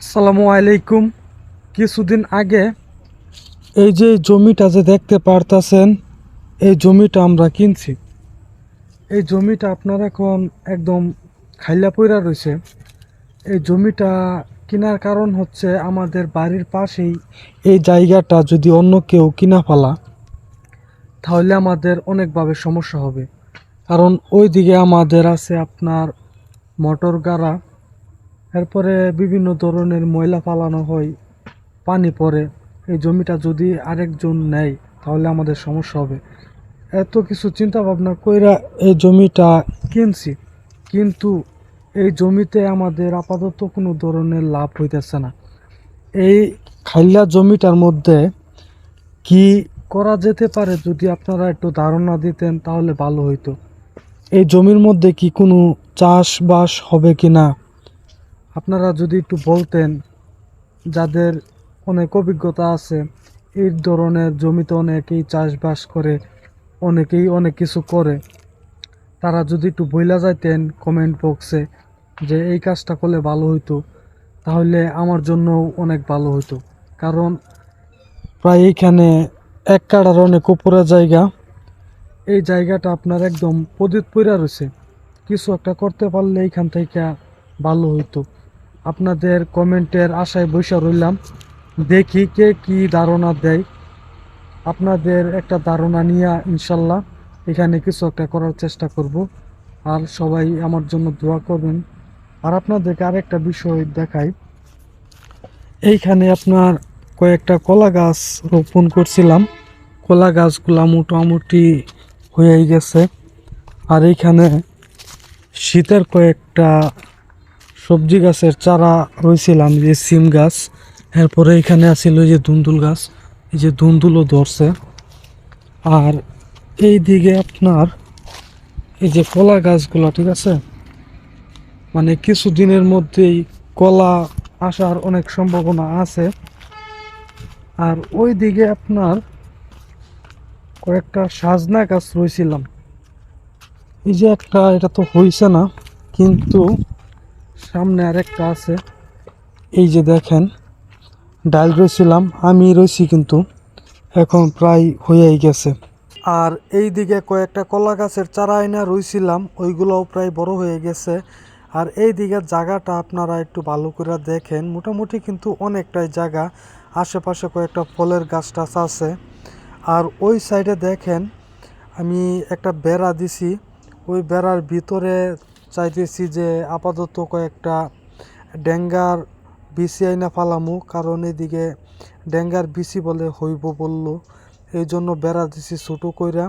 আসসালামু আলাইকুম। কিছুদিন আগে এই যে জমিটা যে দেখতে পারতাছেন, এই জমিটা আমরা কিনছি। এই জমিটা আপনার এখন একদম খাইলা পইরা রয়েছে। এই জমিটা কেনার কারণ হচ্ছে আমাদের বাড়ির পাশেই এই জায়গাটা যদি অন্য কেউ কিনা ফেলা, তাহলে আমাদের অনেকভাবে সমস্যা হবে। কারণ ওই দিকে আমাদের আছে আপনার মোটর গাড়া, এরপরে বিভিন্ন ধরনের ময়লা ফালানো হয়, পানি পড়ে। এই জমিটা যদি আরেকজন নেয় তাহলে আমাদের সমস্যা হবে। এত কিছু চিন্তা ভাবনা কইরা এই জমিটা কিনছি, কিন্তু এই জমিতে আমাদের আপাতত কোনো ধরনের লাভ হইতেছে না। এই খাইলা জমিটার মধ্যে কি করা যেতে পারে যদি আপনারা একটু ধারণা দিতেন তাহলে ভালো হইতো। এই জমির মধ্যে কি কোনো চাষবাস হবে কি না আপনারা যদি একটু বলতেন। যাদের অনেক অভিজ্ঞতা আছে, এই ধরনের জমিতে অনেকেই চাষবাস করে, অনেকেই অনেক কিছু করে, তারা যদি একটু বইলা যাইতেন কমেন্ট বক্সে যে এই কাজটা করলে ভালো হইতো, তাহলে আমার জন্য অনেক ভালো হইতো। কারণ প্রায় এইখানে এক কাড়ার অনেক উপরে জায়গা, এই জায়গাটা আপনার একদম পতিত পইরা রয়েছে। কিছু একটা করতে পারলে এইখান থেকে ভালো হইতো। আপনাদের কমেন্টের আশায় বসে রইলাম, দেখি কে কি ধারণা দেয়। আপনাদের একটা ধারণা নিয়ে ইনশাল্লাহ এখানে কিছু একটা করার চেষ্টা করব। আর সবাই আমার জন্য দোয়া করবেন। আর আপনাদেরকে আরেকটা বিষয় দেখাই, এইখানে আপনার কয়েকটা কলা গাছ রোপণ করছিলাম। কলা গাছগুলা মোটামুটি হয়ে গেছে। আর এইখানে শীতের কয়েকটা সবজি গাছের চারা রইছিলাম, যে সিম গাছ, এরপরে এখানে আছিল এই যে ধুন্দুল গাছ, এই যে ধুন্দুলও ধরছে। আর এই দিকে আপনার এই যে কলা গাছগুলা, ঠিক আছে, মানে কিছুদিনের মধ্যেই কলা আসার অনেক সম্ভাবনা আছে। আর ওই দিকে আপনার কয়েকটা সাজনা গাছ রইছিলাম, এই যে একটা, এটা তো হইছে না, কিন্তু সামনে আরেকটা আছে। এই যে দেখেন, ডাল রইছিলাম আমি রইছি, কিন্তু এখন প্রায় হয়েই গেছে। আর এই দিকে কয়েকটা কলা গাছের চারা আইনা রইছিলাম, ওইগুলোও প্রায় বড় হয়ে গেছে। আর এই দিকের জায়গাটা আপনারা একটু ভালো করে দেখেন, মোটামুটি কিন্তু অনেকটাই জায়গা, আশেপাশে কয়েকটা ফলের গাছ টাছ আছে। আর ওই সাইডে দেখেন আমি একটা বেড়া দিছি, ওই বেড়ার ভিতরে চাইতেছি যে আপাতত কয়েকটা ডেঙ্গার বিচি আইনা ফালামু, কারণ এদিকে ডেঙ্গার বিচি বলে হইব বলল, এই জন্য বেড়া দিছি ছোটো কইরা।